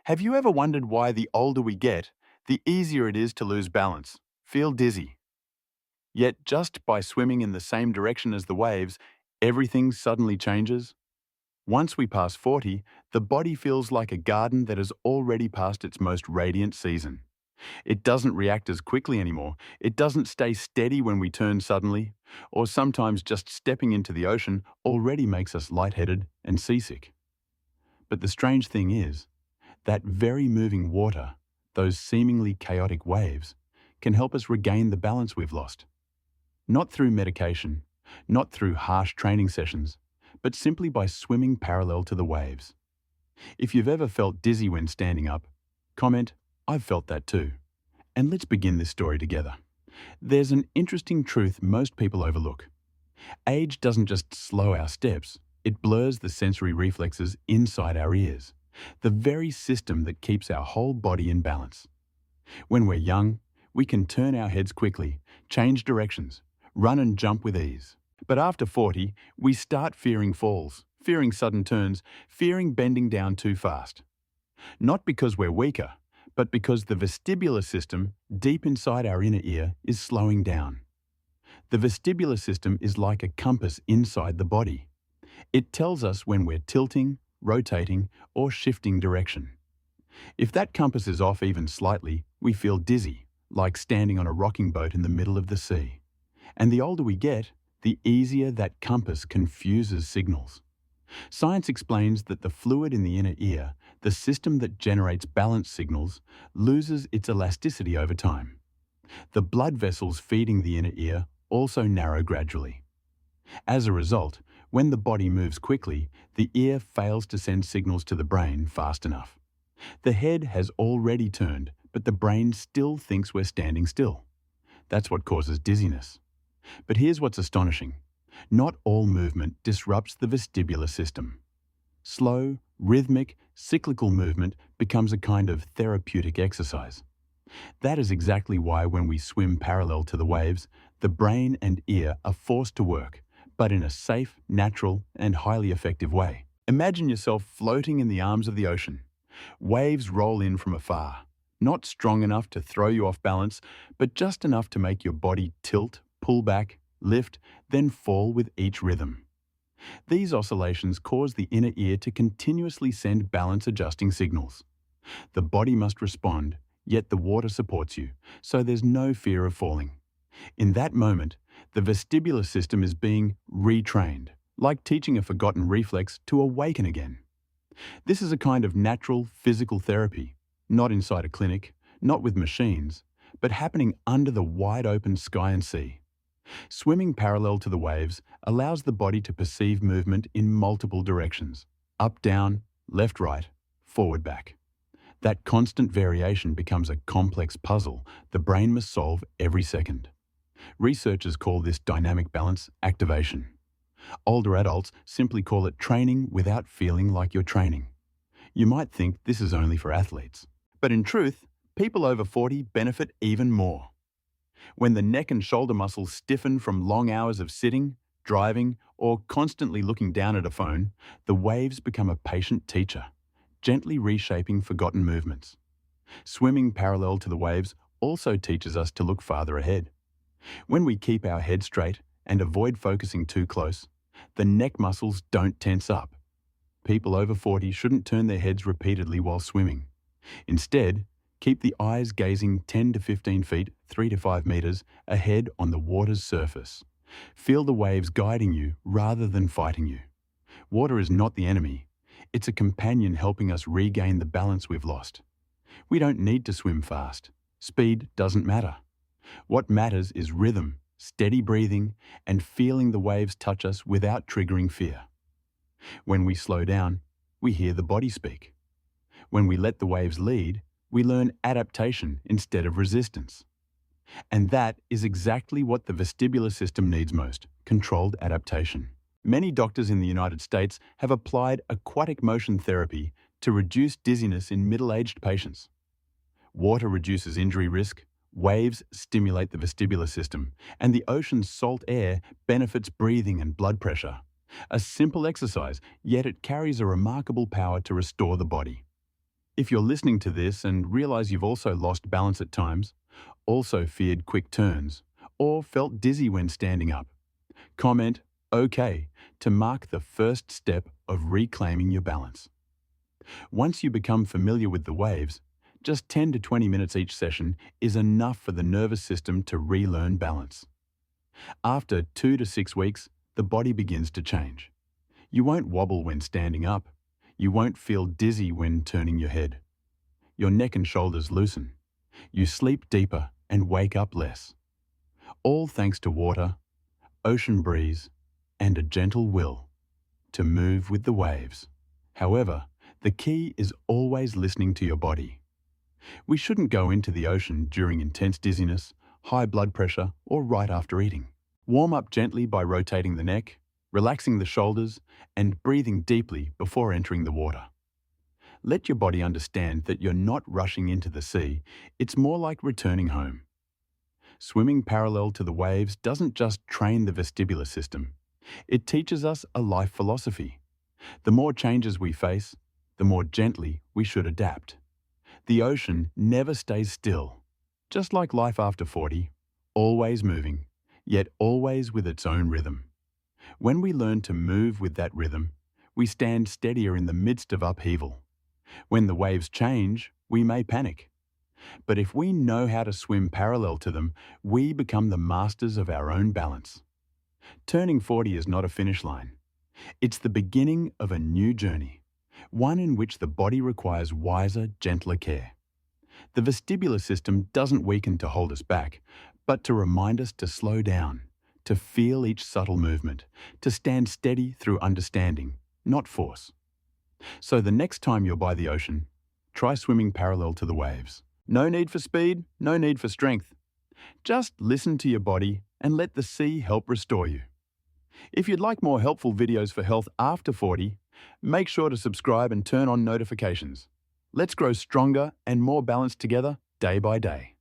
Have you ever wondered why the older we get, the easier it is to lose balance, feel dizzy? Yet just by swimming in the same direction as the waves, everything suddenly changes? Once we pass 40, the body feels like a garden that has already passed its most radiant season. It doesn't react as quickly anymore. It doesn't stay steady when we turn suddenly, or sometimes just stepping into the ocean already makes us lightheaded and seasick. But the strange thing is, that very moving water, those seemingly chaotic waves, can help us regain the balance we've lost. Not through medication, not through harsh training sessions, but simply by swimming parallel to the waves. If you've ever felt dizzy when standing up, comment, "I've felt that too." And let's begin this story together. There's an interesting truth most people overlook. Age doesn't just slow our steps, it blurs the sensory reflexes inside our ears, the very system that keeps our whole body in balance. When we're young, we can turn our heads quickly, change directions, run and jump with ease. But after 40, we start fearing falls, fearing sudden turns, fearing bending down too fast. Not because we're weaker, but because the vestibular system deep inside our inner ear is slowing down. The vestibular system is like a compass inside the body. It tells us when we're tilting, rotating, or shifting direction. If that compass is off even slightly, we feel dizzy, like standing on a rocking boat in the middle of the sea. And the older we get, the easier that compass confuses signals. Science explains that the fluid in the inner ear, the system that generates balance signals, loses its elasticity over time. The blood vessels feeding the inner ear also narrow gradually. As a result, when the body moves quickly, the ear fails to send signals to the brain fast enough. The head has already turned, but the brain still thinks we're standing still. That's what causes dizziness. But here's what's astonishing. Not all movement disrupts the vestibular system. Slow, rhythmic, cyclical movement becomes a kind of therapeutic exercise. That is exactly why when we swim parallel to the waves, the brain and ear are forced to work, but in a safe, natural, and highly effective way. Imagine yourself floating in the arms of the ocean. Waves roll in from afar, not strong enough to throw you off balance, but just enough to make your body tilt, pull back, lift, then fall with each rhythm. These oscillations cause the inner ear to continuously send balance-adjusting signals. The body must respond, yet the water supports you, so there's no fear of falling. In that moment, the vestibular system is being retrained, like teaching a forgotten reflex to awaken again. This is a kind of natural physical therapy, not inside a clinic, not with machines, but happening under the wide-open sky and sea. Swimming parallel to the waves allows the body to perceive movement in multiple directions: up, down, left, right, forward, back. That constant variation becomes a complex puzzle the brain must solve every second. Researchers call this dynamic balance activation. Older adults simply call it training without feeling like you're training. You might think this is only for athletes. But in truth, people over 40 benefit even more. When the neck and shoulder muscles stiffen from long hours of sitting, driving, or constantly looking down at a phone, the waves become a patient teacher, gently reshaping forgotten movements. Swimming parallel to the waves also teaches us to look farther ahead. When we keep our head straight and avoid focusing too close, the neck muscles don't tense up. People over 40 shouldn't turn their heads repeatedly while swimming. Instead, keep the eyes gazing 10 to 15 feet, 3 to 5 meters, ahead on the water's surface. Feel the waves guiding you rather than fighting you. Water is not the enemy. It's a companion helping us regain the balance we've lost. We don't need to swim fast. Speed doesn't matter. What matters is rhythm, steady breathing, and feeling the waves touch us without triggering fear. When we slow down, we hear the body speak. When we let the waves lead, we learn adaptation instead of resistance. And that is exactly what the vestibular system needs most: controlled adaptation. Many doctors in the United States have applied aquatic motion therapy to reduce dizziness in middle-aged patients. Water reduces injury risk, waves stimulate the vestibular system, and the ocean's salt air benefits breathing and blood pressure. A simple exercise, yet it carries a remarkable power to restore the body. If you're listening to this and realize you've also lost balance at times, also feared quick turns, or felt dizzy when standing up, comment "OK" to mark the first step of reclaiming your balance. Once you become familiar with the waves, just 10 to 20 minutes each session is enough for the nervous system to relearn balance. After 2 to 6 weeks, the body begins to change. You won't wobble when standing up. You won't feel dizzy when turning your head. Your neck and shoulders loosen. You sleep deeper and wake up less. All thanks to water, ocean breeze, and a gentle will to move with the waves. However, the key is always listening to your body. We shouldn't go into the ocean during intense dizziness, high blood pressure, or right after eating. Warm up gently by rotating the neck, relaxing the shoulders, and breathing deeply before entering the water. Let your body understand that you're not rushing into the sea, it's more like returning home. Swimming parallel to the waves doesn't just train the vestibular system, it teaches us a life philosophy. The more changes we face, the more gently we should adapt. The ocean never stays still, just like life after 40, always moving, yet always with its own rhythm. When we learn to move with that rhythm, we stand steadier in the midst of upheaval. When the waves change, we may panic. But if we know how to swim parallel to them, we become the masters of our own balance. Turning 40 is not a finish line. It's the beginning of a new journey, one in which the body requires wiser, gentler care. The vestibular system doesn't weaken to hold us back, but to remind us to slow down, to feel each subtle movement, to stand steady through understanding, not force. So the next time you're by the ocean, try swimming parallel to the waves. No need for speed, no need for strength. Just listen to your body and let the sea help restore you. If you'd like more helpful videos for health after 40, make sure to subscribe and turn on notifications. Let's grow stronger and more balanced together day by day.